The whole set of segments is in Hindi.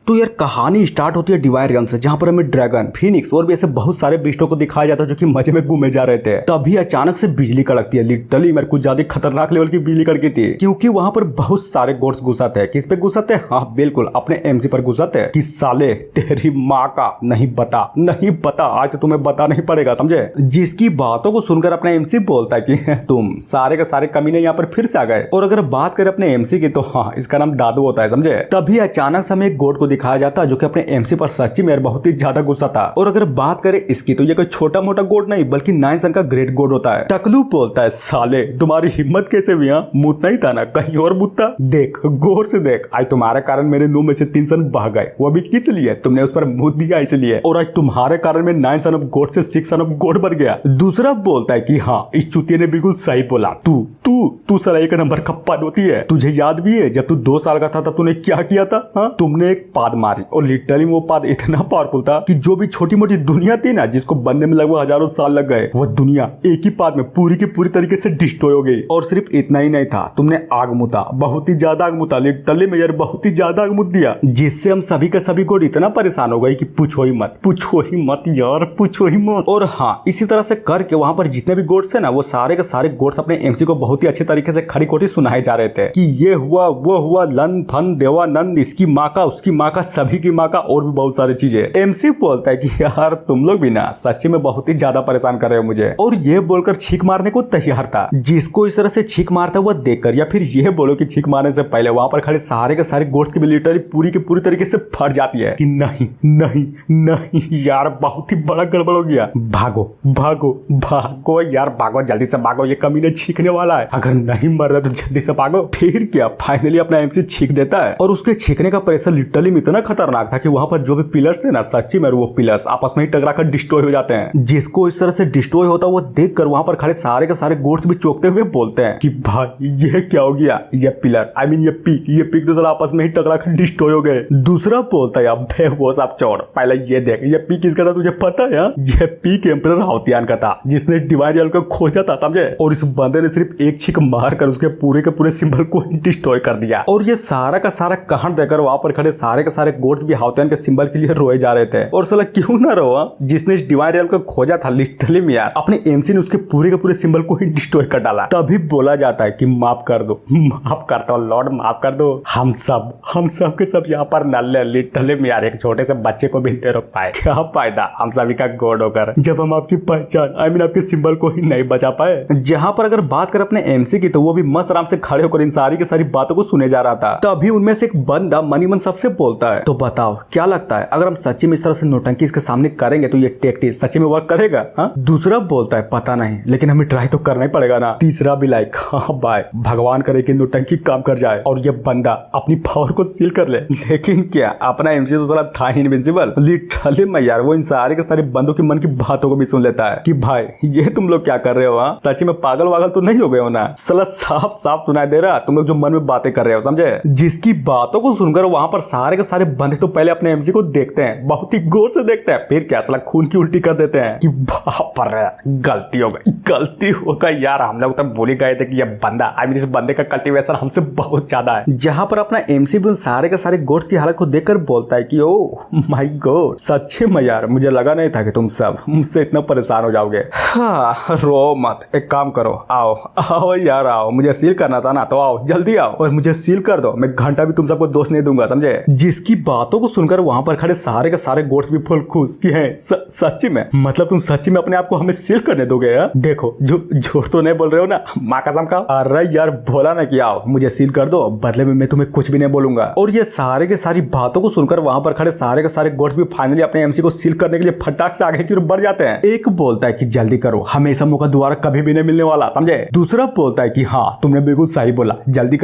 तो यार कहानी स्टार्ट होती है डिवाइन रियल्म से, जहाँ पर हमें ड्रैगन, फिनिक्स और भी ऐसे बहुत सारे बीस्टों को दिखाया जाता है जो कि मजे में घूमे जा रहे थे। तभी अचानक से बिजली कड़कती है। लिटरली मेरे कुछ ज्यादा खतरनाक लेवल की बिजली कड़की थी, क्योंकि वहां पर बहुत सारे गोड्स घुसाते हैं। किस पे घुसाते हैं? हाँ बिल्कुल, अपने एमसी पर घुसाते हैं। कि साले तेरी माँ का नहीं बता, आज तो तुम्हें बता नहीं पड़ेगा, समझे? जिसकी बातों को सुनकर अपना एमसी बोलता है कि तुम सारे के सारे कमीने यहाँ पर फिर से आ गए। और अगर बात करें अपने एमसी की तो हाँ, इसका नाम दादू होता है, समझे? तभी अचानक से हमें एक गोड को दिखाया जाता है जो कि अपने एमसी पर सच्ची में बहुत ही ज्यादा गुस्सा था। और अगर बात करें इसकी तो ये कोई छोटा मोटा गोड नहीं बल्कि 9 सन का ग्रेट गोड होता है। टकलू बोलता है, साले तुम्हारी हिम्मत कैसे हुई? मुतना ही था ना, कहीं और मुतना। देख गौर से देख, आज तुम्हारे कारण मेरे 9 में से 3 सन बह गए। वो भी किस लिए? तुमने उस पर मुंह दिया इसलिए। और आज तुम्हारे कारण मैं 9 सन ऑफ गोड से 6 सन ऑफ गोड बन गया। दूसरा बोलता है कि हाँ, इस चुतिया ने बिल्कुल सही बोला। तू साला एक नंबर का पाद होती है। तुझे याद भी है जब तू 2 साल का था तब तूने क्या किया था? हाँ, तुमने एक पाद मारी और लिटरली वो पाद इतना पावरफुल था कि जो भी छोटी मोटी दुनिया थी ना, जिसको बनने में लगभग हजारों साल लग गए, वो दुनिया एक ही पाद में पूरी की पूरी तरीके से डिस्ट्रॉय हो गई। और सिर्फ इतना ही नहीं था, तुमने आग मुता, बहुत ही ज्यादा आग मुता। लिटरली में यार बहुत ही ज्यादा आग मुत दिया, जिससे हम सभी के सभी गोड इतना परेशान हो गए कि पूछो ही मत यार, पूछो ही मत। और हाँ, इसी तरह से करके वहां पर जितने भी गोड्स थे ना, वो सारे के सारे गोड्स अपने एमसी को बहुत ही अच्छे तरीके से खड़ी खोटी सुनाए जा रहे थे कि ये हुआ वो हुआ, लन फन देवानंद, इसकी माँ का, उसकी माँ का, सभी की माँ का, और भी बहुत सारी चीजें। एमसी बोलता है कि यार तुम लोग भी ना सच्ची में बहुत ही ज्यादा परेशान कर रहे हो मुझे। और ये बोलकर छींक मारने को तैयार था। जिसको इस तरह से छींक मारता हुआ देखकर, या फिर ये बोलो कि छींक मारने से पहले वहां पर खड़े सारे के सारे गोड्स की मिलिट्री पूरी की पूरी तरीके से फट जाती है कि नहीं नहीं नहीं यार, बहुत ही बड़ा गड़बड़ हो गया। भागो यार, भागो जल्दी से भागो, ये कमीने छींकने वाला है। अगर नहीं मर रहा तो जल्दी से भागो। फिर क्या, फाइनली अपना एमसी छींक देता है। और उसके छींकने का प्रेशर लिटरली में इतना खतरनाक था कि वहां पर जो भी पिलर्स थे ना, सच्ची में वो पिलर्स आपस में ही टकराकर डिस्ट्रॉय हो जाते हैं। जिसको इस तरह से डिस्ट्रॉय होता वो देखकर वहां पर खड़े सारे के सारे गोड्स भी चौंकते हुए बोलते हैं कि भाई ये क्या हो गया? ये पिलर, आई मीन ये पीक तो साला आपस में ही टकराकर डिस्ट्रॉय हो गए। दूसरा बोलता है, अबे वो सब छोड़, पहले ये देख, ये पीक किसका था तुझे पता है? ये पीक एम्परर हाउतियान का था, जिसने डिवाइन रियल्म को खोजा था, समझे? और इस बंदे ने सिर्फ एक छींक मार कर उसके पूरे के पूरे सिंबल को डिस्ट्रॉय कर दिया। और ये सारा का सारा कांड देकर वहां पर खड़े सारे के सारे गोड्स भी हाउतियान के सिंबल के लिए रोए जा रहे थे। और साला क्यों ना रोआ, जिसने इस डिवाइन रियल्म को खोजा था लिटरली में यार, अपने एमसी ने उसके पूरे के पूरे सिंबल को ही डिस्ट्रॉय कर डाला। तभी बोला जाता है कि माफ कर दो, माफ करता हूँ लॉर्ड, माफ कर दो। हम सब के सब यहाँ पर नल्ले, लिटरली में यार, एक छोटे से बच्चे को भी नहीं रोक पाए। क्या फायदा हम सभी का गॉड होकर, जब हम आपकी पहचान, आई मीन आपके सिंबल को ही नहीं बचा पाए। जहां पर अगर बात कर अपने एमसी की, तो वो भी मस्त आराम से खड़े होकर इन सारी की सारी बातों को सुने जा रहा था। तभी उनमें से एक बंदा मनीमन सबसे बोलता है, तो बताओ क्या लगता है, अगर हम सच्ची में इस तरह से नोटंकी इसके सामने करेंगे तो ये टेक्टिक सच्ची में वर्क करेगा? हाँ? दूसरा बोलता है, पता नहीं, लेकिन हमें ट्राई तो करना ही पड़ेगा ना। तीसरा भी लाइक, हाँ भाई, भगवान करे कि नोटंकी काम कर जाए और ये बंदा अपनी पावर को सील कर ले। लेकिन क्या, अपना एमसी तो साला था ही इनविजिबल। लिटरली में यार, वो इन सारे के सारे बंदों की मन की बातों को भी सुन लेता है कि भाई ये तुम लोग क्या कर रहे हो? सच्ची में पागल वागल तो नहीं हो गए हो ना? साला साफ साफ सुनाई दे रहा तुम लोग जो मन में बातें कर रहे हो, समझे? जिसकी बातों को सुनकर वहां पर सारे के सारे बंदे तो पहले अपने एमसी को देखते हैं, बहुत ही गौर से देखते हैं, फिर क्या साला खून की उल्टी कर देते हैं कि बाप रे, गलती हो गई यार, हम लोग तो भूल ही गए थे कि ये बंदा, आई मीन इस बंदे का कल्टीवेशन हमसे बहुत ज्यादा है। जहां पर अपना एमसी भी सारे के सारे गोड्स की हालत को देखकर बोलता है कि ओ माय गॉड, सच्चे में यार, मुझे लगा नहीं था कि तुम सब मुझसे इतना परेशान हो जाओगे। हाँ, रो मत, एक काम करो, आओ यार, आओ, मुझे सील करना था ना, तो आओ, जल्दी आओ और मुझे सील कर दो। मैं घंटा भी तुम सबको दोष नहीं दूंगा, समझे? जिसकी बातों को सुनकर वहां पर खड़े सारे के सारे गोड्स भी फुल खुश कि हैं, सच्ची में, मतलब तुम सच्ची में अपने आप को हमें सील करने दोगे? देखो, झूठ तो नहीं बोल रहे हो ना, माँ कसम का? अरे यार, बोला ना कि आओ मुझे सील कर दो, बदले में मैं तुम्हें कुछ भी नहीं बोलूंगा। और ये सारे के सारी बातों को सुनकर वहां पर खड़े सारे के सारे गोड्स भी फाइनली अपने एमसी को सील करने के लिए फटाक से आगे की ओर बढ़ जाते हैं। एक बोलता है कि जल्दी करो, हमेशा मौका दोबारा कभी भी नहीं मिलने वाला, समझे? दूसरा बोलता है कि हाँ, तुमने बिल्कुल सही बोला, जल्दी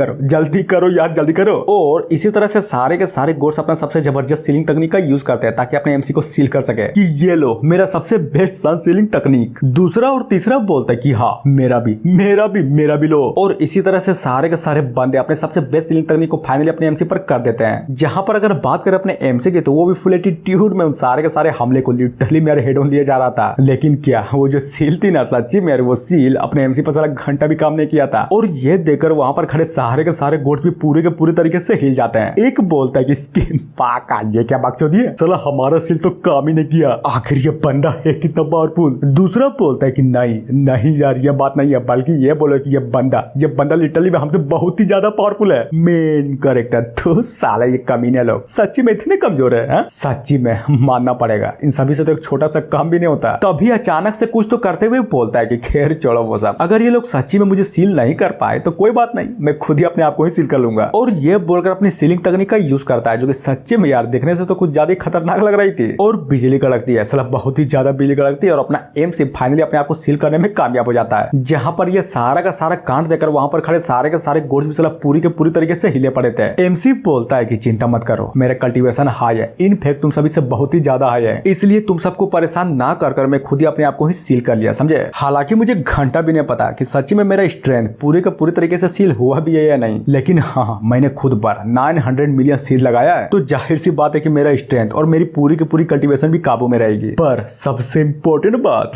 करो यार, जल्दी करो। और इसी तरह से सारे के सारे गोड्स अपना सबसे जबरदस्त सीलिंग तकनीक का यूज करते हैं ताकि अपने एमसी को सील कर सके कि ये लो मेरा सबसे बेस्ट सन सीलिंग तकनीक। दूसरा और तीसरा बोलता है कि हाँ, मेरा भी लो। और इसी तरह से सारे के सारे बंदे अपने सबसे बेस्ट सीलिंग तकनीक को फाइनली अपने एमसी पर कर देते हैं। जहां पर अगर बात करें अपने एमसी की, तो वो भी फुल एटीट्यूड में उन सारे के सारे हमले को लिटरली मेरे हेड ऑन दिया जा रहा था। लेकिन क्या, वो जो सील थी ना, सच्ची में वो सील अपने एमसी पर सारा घंटा भी काम नहीं किया था। और ये देखकर वहां पर खड़े सारे के सारे गोड्स भी पूरे के पूरे तरीके से हिल जाते हैं। एक बोलता है कि इसके पाका ये क्या बकचोदी है, चला हमारा सील तो काम ही नहीं किया, आखिर ये बंदा है कितना पावरफुल। दूसरा बोलता है कि नहीं नहीं यार ये बात नहीं है, बल्कि ये बोलो कि ये बंदा लिटरली में हमसे बहुत ही ज्यादा पावरफुल है। मेन कैरेक्टर तो साला ये कमीने लोग सच्ची में इतने कमजोर है, सच्ची में मानना पड़ेगा, इन सभी से तो एक छोटा सा काम भी नहीं होता। तभी अचानक से कुछ तो करते हुए बोलता है कि खैर छोड़ो वो सब, अगर ये लोग सच्ची में मुझे सील नहीं कर पाए तो कोई बात नहीं, मैं खुद ही अपने आप को ही सील कर लूंगा। और ये बोलकर अपनी सीलिंग तकनीक का यूज करता है, जो कि सच्चे में यार देखने से तो कुछ ज्यादा खतरनाक लग रही थी। और बिजली कड़कती है, साला बहुत ही ज्यादा बिजली कड़कती है और अपना एम से फाइनली अपने आप को सील करने में कामयाब हो जाता है। जहां पर ये सारा का सारा कांड देकर वहां पर खड़े सारे के सारे गोड्स भी साला पूरी के पूरी तरीके से हिले पड़े थे। एमसी बोलता है कि चिंता मत करो, मेरा कल्टीवेशन हाई है, इनफैक्ट तुम सभी से बहुत ही ज्यादा हाई है, इसलिए तुम सबको परेशान ना कर मैं खुद ही अपने आप को ही सील कर लिया, समझे। हालांकि मुझे घंटा भी नहीं पता कि सच्ची में मेरा स्ट्रेंथ पूरे का पूरी तरीके से सील हुआ भी है या नहीं, लेकिन हाँ मैंने खुद पर 900 मिलियन सील लगाया है, तो जाहिर सी बात है कि मेरा स्ट्रेंथ और मेरी पूरी की पूरी कल्टीवेशन भी काबू में रहेगी। पर सबसे इम्पोर्टेंट बात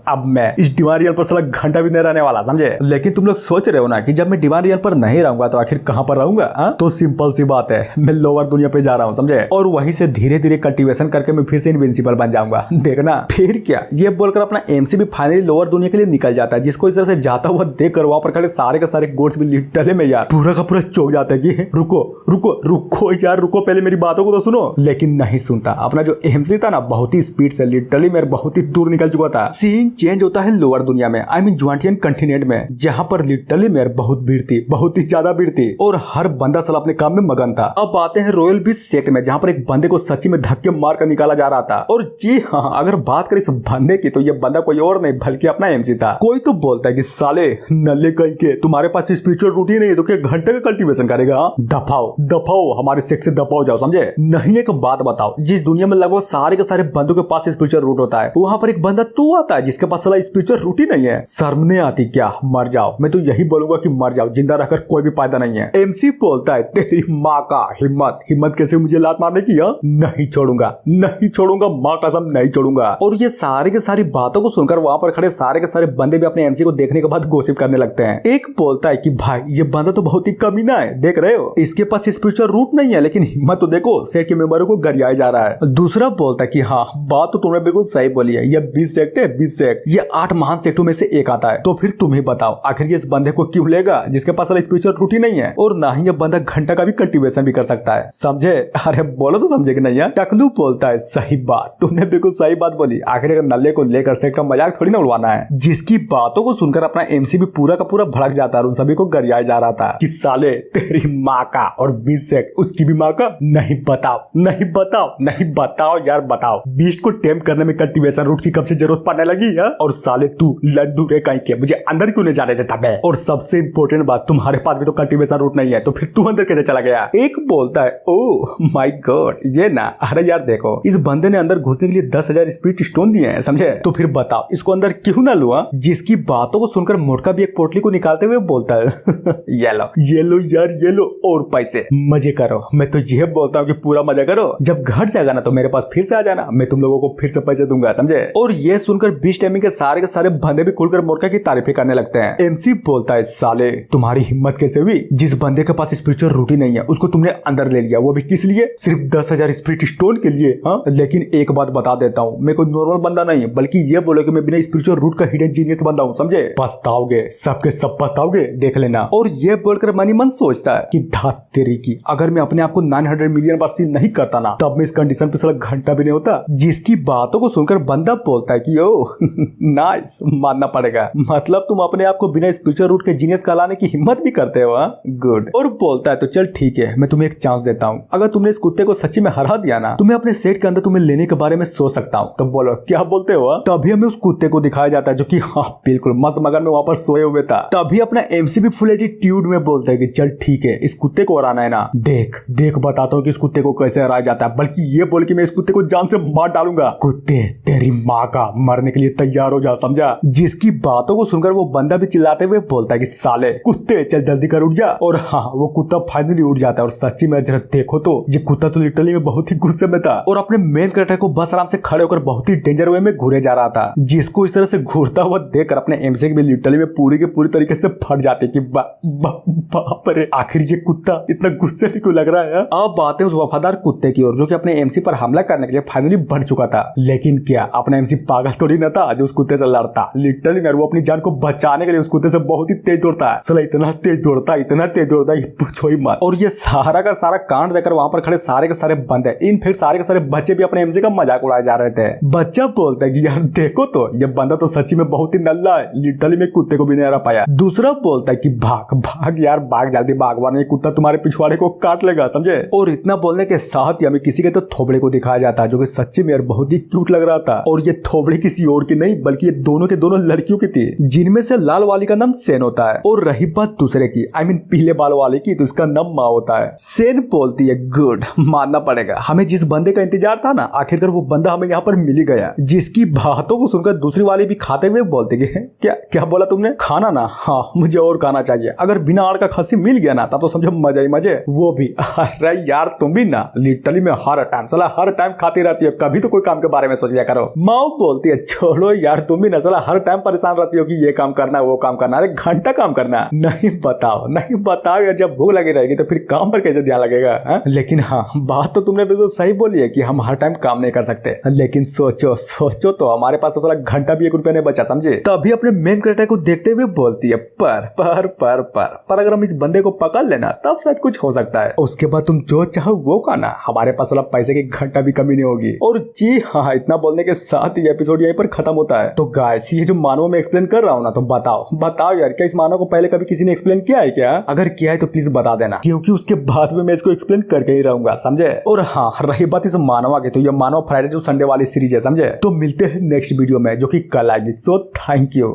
अब मैं इस डिवाइन रियल पर साला घंटा भी नहीं रहने वाला, समझे। लेकिन तुम लोग सोच रहे हो ना कि जब मैं डिवाइन रियल पर नहीं रहूंगा तो आखिर कहां पर रहूंगा, तो सिंपल सी बात है, मैं लोअर दुनिया पे जा रहा हूं, समझे। और वहीं से धीरे धीरे कल्टीवेशन करके मैं फिर से इनविंसिबल बन जाऊंगा, देखना। फिर क्या, ये बोलकर अपना एमसी भी फाइनली लोअर दुनिया के लिए निकल जाता है, जिसको इस तरह से जाता हुआ देखकर वहां पर खड़े सारे के सारे गोड्स भी लिटरली में यार पूरा का पूरा चौंक जाता है कि रुको रुको रुको यार रुको, पहले मेरी बातों को तो सुनो। लेकिन नहीं सुनता। अपना जो एमसी था ना बहुत ही स्पीड से लिटरली मेरे बहुत ही दूर निकल चुका था। सीन चेंज होता है लोअर दुनिया में, आई मीन ज्वांटियन कंटिनेंट में, जहां पर लिटरली मेरे बहुत भीड़ थी, बहुत ही ज्यादा भीड़ थी और हर बंदा साला अपने काम में मगन था। अब आते हैं रॉयल बीच सेक्ट में, जहां पर एक बंदे को सच्ची में धक्के मार कर निकाला जा रहा था। और जी हाँ, अगर बात करें इस बंदे की तो ये बंदा कोई और नहीं बल्कि अपना एमसी था। कोई तो बोलता है कि साले नल्ले कहीं के, तुम्हारे पास स्पिरिचुअल रूटीन नहीं है तो क्या घंटे का कल्टीवेशन करेगा, दफाओ दफाओ हमारे सेक्ट से दफाओ जाओ, समझे। नहीं एक बात बताओ, जिस दुनिया में लगभग सारे के सारे बंदों के पास स्पिरिचुअल रूट होता है, वहां पर एक बंदा तू आता है जिसके पास साला स्पिरिचुअल रूट ही नहीं है। शर्म नहीं आती क्या, मर जाओ। मैं तो यही बोलूंगा कि मर जाओ, जिंदा रहकर कोई भी फायदा नहीं है। एमसी बोलता है तेरी माँ का हिम्मत कैसे मुझे लात मारने की, नहीं छोड़ूंगा नहीं छोड़ूंगा, माँ कसम नहीं छोड़ूंगा। और ये सारे के सारी बातों को सुनकर वहां पर खड़े सारे के सारे बंदे भी अपने एमसी को देखने के बाद गोसिप करने लगते हैं। एक बोलता है कि भाई ये बंदा तो बहुत ही कमीना है, देख रहे हो इसके पास स्पिरिचुअल रूट नहीं है, लेकिन हिम्मत तो देखो, सेट के मेंबरों को गरियाया जा रहा है। दूसरा बोलता है कि हाँ बात तो तुमने बिल्कुल सही बोली है, ये 20 सेक्ट है, 20 सेक्ट, ये 8 महान सेक्टों में से एक आता है। तो फिर तुम ही बताओ आखिर ये इस बंदे को क्यों लेगा जिसके पास स्पिरिचुअल रूट ही नहीं है, और ना ही ये बंदा घंटा का भी कल्टीवेशन भी कर सकता है, समझे। अरे बोलो तो समझे कि नहीं है। टकलू बोलता है सही बात, तुमने बिल्कुल सही बात बोली, आखिर नल्ले को लेकर सेक्ट का मजाक थोड़ी ना उड़वाना है। जिसकी बातों को सुनकर अपना एमसी भी पूरा का पूरा भड़क जाता है और उन सभी को गरियाया जा रहा था कि साले तेरी माँ का और 20 सेक्ट उसकी भी माँ का, नहीं बताओ नहीं बताओ नहीं बताओ यार बताओ, बीस्ट को टेम करने में कल्टीवेशन रूट की कब से जरूरत पड़ने लगी है, और साले तू लड्डू रे कहीं के मुझे अंदर क्यों नहीं जाने देता बे। और सबसे इंपॉर्टेंट बात, तुम्हारे पास भी तो कल्टीवेशन रूट नहीं है, तो फिर तू अंदर कैसे चला गया। एक बोलता है ओह माय गॉड ये ना, अरे यार देखो इस बंदे ने अंदर घुसने के लिए 10,000 स्पिरिट स्टोन दिए हैं, समझे। तो फिर बताओ इसको अंदर क्यों ना लुआ। जिसकी बातों को सुनकर मोटका भी एक पोटली को निकालते हुए बोलता है ये लो यार ये लो और पैसे, मजे करो। मैं तो ये बोलता हूँ कि पूरा मजा करो, जब घट जाएगा ना तो मेरे पास फिर से आ जाना, मैं तुम लोगों को फिर से पैसे दूंगा, समझे। और ये सुनकर बीस्ट टाइमिंग के सारे बंदे भी खुलकर मोटका की तारीफें करने लगते हैं। एमसी बोलता है साले तुम्हारी हिम्मत कैसे हुई, जिस बंदे के पास स्पिरिचुअल रूट ही नहीं है उसको तुमने अंदर ले लिया, वो भी किस लिए, सिर्फ 10,000 स्पिरिट स्टोन के लिए। हाँ लेकिन एक बात बता देता हूँ, मैं कोई नॉर्मल बंदा नहीं है, बल्कि ये बोलो कि मैं बिना स्पिरिचुअल रूट का हिडन जीनियस बंदा हूँ, समझे। पछताओगे, सबके सब पछताओगे, देख लेना। और ये बोलकर मनी मन सोचता है कि धात तेरी की, अगर मैं अपने आप को 900 मिलियन बार सील नहीं करता ना तब मैं इस कंडीशन पे साला घंटा भी नहीं होता। जिसकी बातों को सुनकर बंदा बोलता है कि ओ नाइस, मानना पड़ेगा, मतलब तुम अपने आप को बिना स्पिरिचुअल रूट के जीनियस कहलाने की हिम्मत भी करते हो, गुड। और बोलता है तो चल ठीक है, मैं तुम्हें एक चांस देता हूँ, अगर तुमने इस कुत्ते को सच्ची में हरा दिया ना, तुम्हें अपने सेट के अंदर तुम्हें लेने के बारे में सोच सकता हूँ। तो बोलो क्या बोलते हो। तभी हमें उस कुत्ते को दिखाया जाता है जो कि हाँ बिल्कुल मस्त मगन में वहां पर सोए हुए था। तभी अपना एमसी भी फुल एटीट्यूड में बोलता है कि चल ठीक है, इस कुत्ते को हराना है ना, देख देख बताता हूँ कि इस कुत्ते को कैसे हराया जाता है, बल्कि ये बोल कि मैं इस कुत्ते को जान से मार डालूंगा। कुत्ते तेरी माँ का, मरने के लिए तैयार हो जा, समझा। जिसकी बातों को सुनकर वो बंदा भी चिल्लाते हुए बोलता है कि साले कुत्ते चल जल्दी कर उठ जा। और हाँ वो कुत्ता फाइनली उठ जाता है और सच्ची में जरा देखो तो ये कुत्ता तो लिटरली में बहुत ही गुस्से में था और अपने मेन कैरेक्टर को बस आराम से खड़े होकर बहुत ही डेंजर वे में घूरे जा रहा था। जिसको इस तरह से घूरता हुआ देखकर अपने एमसी भी लिटरली में पूरी के पूरी तरीके से फट जाते कि बाप रे, आखिर ये कुत्ता इतना गुस्से में क्यों लग रहा है। अब बात है उस वफादार कुत्ते की ओर जो कि अपने एमसी पर हमला करने के लिए फाइनली बढ़ चुका था। लेकिन क्या अपना एमसी पागल थोड़ी न था जो उस कुत्ते से लड़ता। लिटरली यार वो अपनी जान को बचाने के लिए उस कुत्ते से बहुत ही तेज दौड़ता है। साला इतना तेज दौड़ता है पूछो ही मत। और ये सारा का सारा कांड देखकर वहां पर खड़े सारे के सारे बंदे, इनफैक्ट सारे के सारे बच्चे भी अपने एमसी का मजाक उड़ाए जा रहे थे। बच्चा बोलता है कि यार देखो तो ये बंदा तो सच्ची में बहुत ही नल्ला है, लिटरली में कुत्ते को भी नहीं हरा पाया। दूसरा बोलता है कि भाग भाग यार भाग, जल्दी भाग वरना ये कुत्ता तुम्हारे पिछवाड़े को काट लेगा, समझे। और इतना बोलने के साथ ही हमें किसी के तो थोबड़े को दिखाया जाता है जो कि सच्ची में यार बहुत ही क्यूट लग रहा था। और ये थोबड़े किसी और की नहीं बल्कि ये दोनों के दोनों लड़कियों की थी, जिनमें से लाल वाली का नाम सेन होता है और रही बात दूसरे की आई मीन पीले बाल वाले की तो उसका नाम माँ होता है। सेन बोलती है गुड, मानना पड़ेगा हमें जिस बंदे का इंतजार था ना आखिरकार वो बंदा हमें यहाँ पर मिल ही गया। जिसकी बातों को सुनकर दूसरी वाली भी खाते हुए बोलते कि क्या क्या बोला तुमने, खाना ना, हाँ मुझे और खाना चाहिए, अगर बिना आड़ का खस्सी मिल गया ना तब तो समझो मजा ही मजे, वो भी। अरे यार तुम भी ना लिटरली में हर टाइम खाती रहती है, कभी तो कोई काम के बारे में सोच लिया करो। माँ बोलती है छोड़ो यार तुम भी ना साला हर टाइम परेशान रहती हो कि ये काम करना वो काम करना, अरे घंटा काम करना नहीं बताओ यार, जब भूख लगी रहेगी तो फिर काम पर कैसे ध्यान लगेगा है? लेकिन हाँ बात तो तुमने बिल्कुल सही बोली है कि हम हर टाइम काम नहीं कर सकते, लेकिन सोचो तो हमारे पास तो साला घंटा भी 1 रुपया नहीं बचा, समझे। तभी अपने मेन कैरेक्टर को देखते हुए बोलती है पर अगर हम इस बंदे को पकड़ लेना तब शायद कुछ हो सकता है, उसके बाद तुम जो चाहो वो खाना, हमारे पास साला पैसे की घंटा भी कमी नहीं होगी। और जी हाँ इतना बोलने के साथ ही एपिसोड यहीं पर खत्म होता है। तो गाइस ये जो मानव में एक्सप्लेन कर रहा हूँ ना तो बताओ यार क्या इस मानव को पहले कभी किसी ने एक्सप्लेन किया है क्या? अगर किया है तो प्लीज बता देना क्योंकि उसके बाद में मैं इसको एक्सप्लेन करके ही रहूंगा, समझे। और हाँ रही बात इस मानवा की तो ये मानव फ्राइडे जो संडे वाली सीरीज है, समझे। तो मिलते हैं नेक्स्ट वीडियो में जो कि कल आएगी। So thank you.